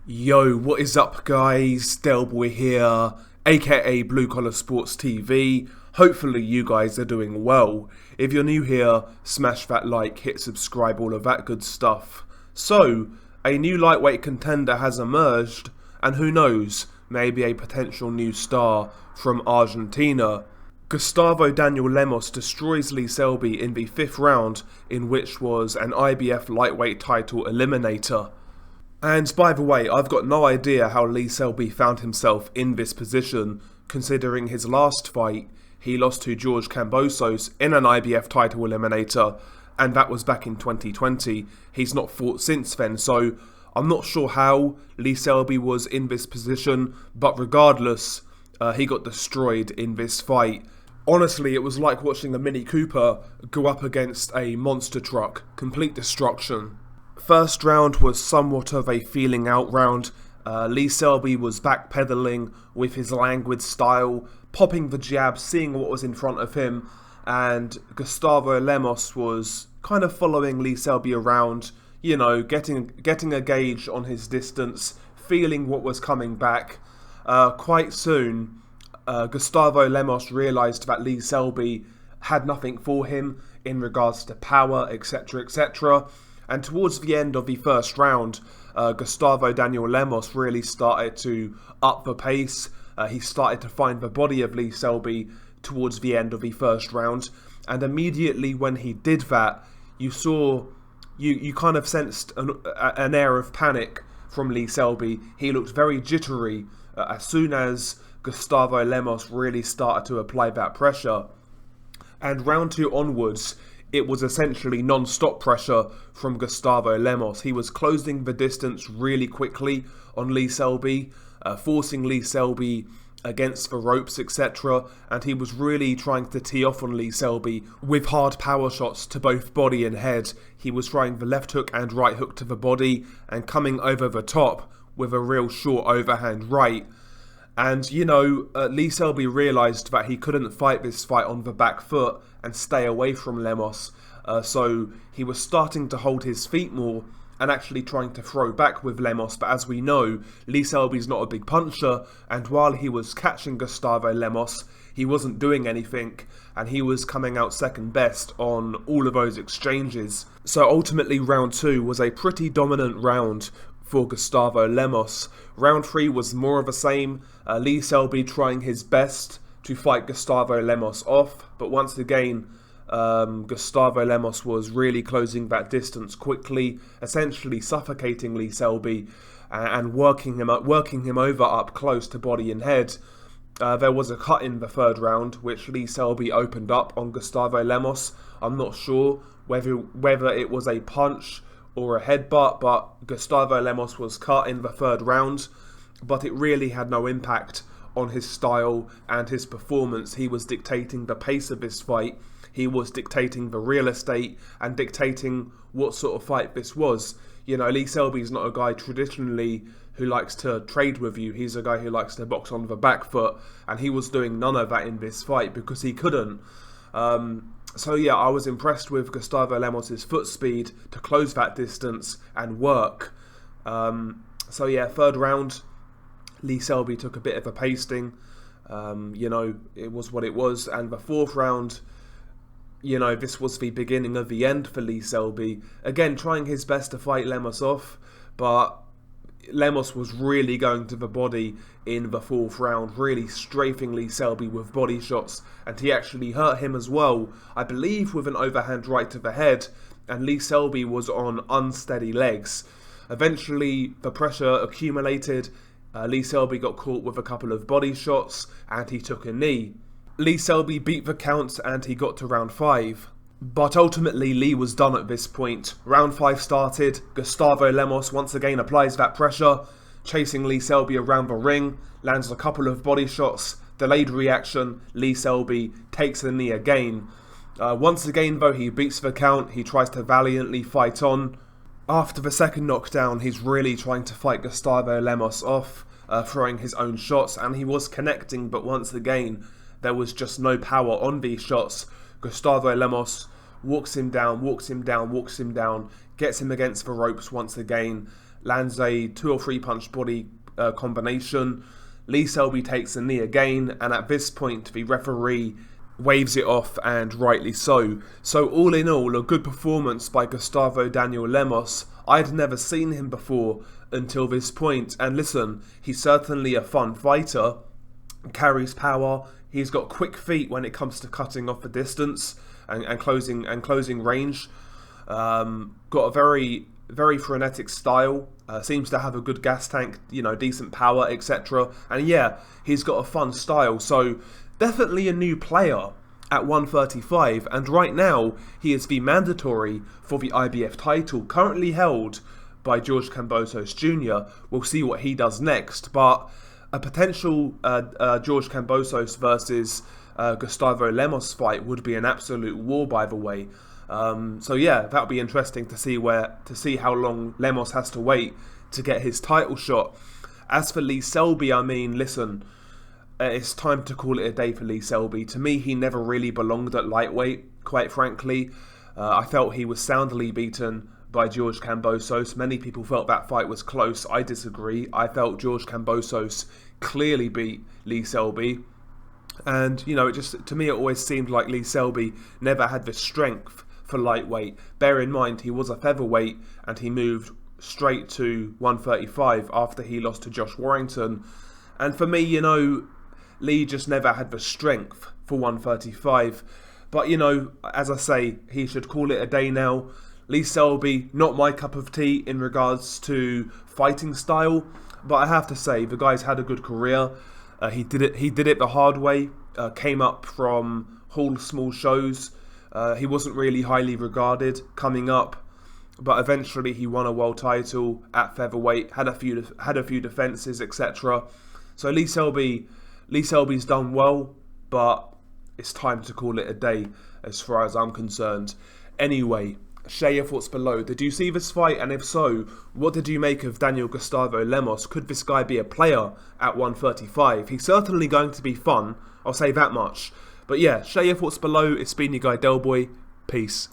Yo, what is up guys? Delboy here, aka Blue Collar Sports TV. Hopefully you guys are doing well. If you're new here, smash that like, hit subscribe, all of that good stuff. So, a new lightweight contender has emerged, and who knows, maybe a potential new star from Argentina. Gustavo Daniel Lemos destroys Lee Selby in the 5th round, in which was an IBF lightweight title eliminator. And by the way, I've got no idea how Lee Selby found himself in this position, considering his last fight, he lost to George Kambosos in an IBF title eliminator, and that was back in 2020. He's not fought since then, so I'm not sure how Lee Selby was in this position, but regardless, he got destroyed in this fight. Honestly, it was like watching a Mini Cooper go up against a monster truck. Complete destruction. First round was somewhat of a feeling out round. Lee Selby was backpedaling with his languid style, popping the jab, seeing what was in front of him, and Gustavo Lemos was kind of following Lee Selby around, you know, getting a gauge on his distance, feeling what was coming back. Quite soon, Gustavo Lemos realised that Lee Selby had nothing for him in regards to power, etc, etc. And towards the end of the first round, Gustavo Daniel Lemos really started to up the pace. He started to find the body of Lee Selby towards the end of the first round. And immediately when he did that, you kind of sensed an air of panic from Lee Selby. He looked very jittery as soon as Gustavo Lemos really started to apply that pressure. And round 2 onwards, it was essentially non-stop pressure from Gustavo Lemos. He was closing the distance really quickly on Lee Selby, forcing Lee Selby against the ropes, etc. And he was really trying to tee off on Lee Selby with hard power shots to both body and head. He was trying the left hook and right hook to the body and coming over the top with a real short overhand right. And, you know, Lee Selby realised that he couldn't fight this fight on the back foot and stay away from Lemos. So he was starting to hold his feet more and actually trying to throw back with Lemos. But as we know, Lee Selby's not a big puncher. And while he was catching Gustavo Lemos, he wasn't doing anything. And he was coming out second best on all of those exchanges. So ultimately, round 2 was a pretty dominant round for Gustavo Lemos. Round 3 was more of the same. Lee Selby trying his best to fight Gustavo Lemos off, but once again, Gustavo Lemos was really closing that distance quickly, essentially suffocating Lee Selby and working him over up close to body and head. There was a cut in the 3rd round, which Lee Selby opened up on Gustavo Lemos. I'm not sure whether it was a punch or a headbutt, but Gustavo Lemos was cut in the 3rd round, but it really had no impact on his style and his performance. He was dictating the pace of this fight, he was dictating the real estate and dictating what sort of fight this was. You know, Lee Selby's not a guy traditionally who likes to trade with you. He's a guy who likes to box on the back foot, and he was doing none of that in this fight because he couldn't. So yeah, I was impressed with Gustavo Lemos' foot speed to close that distance and work. So yeah, 3rd round, Lee Selby took a bit of a pasting. You know, it was what it was. And the 4th round, you know, this was the beginning of the end for Lee Selby. Again, trying his best to fight Lemos off, but Lemos was really going to the body in the 4th round, really strafing Lee Selby with body shots, and he actually hurt him as well, I believe with an overhand right to the head, and Lee Selby was on unsteady legs. Eventually, the pressure accumulated, Lee Selby got caught with a couple of body shots, and he took a knee. Lee Selby beat the count, and he got to round 5. But ultimately, Lee was done at this point. Round 5 started. Gustavo Lemos once again applies that pressure, chasing Lee Selby around the ring, lands a couple of body shots, delayed reaction, Lee Selby takes the knee again. Once again though, he beats the count, he tries to valiantly fight on. After the 2nd knockdown, he's really trying to fight Gustavo Lemos off, throwing his own shots, and he was connecting, but once again, there was just no power on these shots. Gustavo Lemos walks him down, gets him against the ropes once again, lands a 2 or 3 punch body combination. Lee Selby takes a knee again, and at this point the referee waves it off, and rightly so. So all in all, a good performance by Gustavo Daniel Lemos. I'd never seen him before until this point, and listen, he's certainly a fun fighter, carries power, he's got quick feet when it comes to cutting off the distance and closing range. Got a very frenetic style, seems to have a good gas tank, decent power, etc. And yeah, he's got a fun style, so definitely a new player at 135, and right now he is the mandatory for the IBF title, currently held by George Kambosos Jr. We'll see what he does next, but a potential George Kambosos versus Gustavo Lemos fight would be an absolute war, by the way. So yeah, that'll be interesting to see how long Lemos has to wait to get his title shot. As for Lee Selby, I mean, listen, it's time to call it a day for Lee Selby. To me, he never really belonged at lightweight, quite frankly. I felt he was soundly beaten by George Kambosos. Many people felt that fight was close. I disagree. I felt George Kambosos clearly beat Lee Selby. And, to me, it always seemed like Lee Selby never had the strength for lightweight. Bear in mind, he was a featherweight and he moved straight to 135 after he lost to Josh Warrington. And for me, Lee just never had the strength for 135. But, as I say, he should call it a day now. Lee Selby, not my cup of tea in regards to fighting style. But I have to say, the guy's had a good career. He did it the hard way. Came up from Hall small shows. He wasn't really highly regarded coming up. But eventually he won a world title at featherweight. Had a few defences, etc. So Lee Selby's done well, but it's time to call it a day as far as I'm concerned. Anyway, share your thoughts below. Did you see this fight? And if so, what did you make of Daniel Gustavo Lemos? Could this guy be a player at 135? He's certainly going to be fun, I'll say that much. But yeah, share your thoughts below. It's been your guy Delboy. Peace.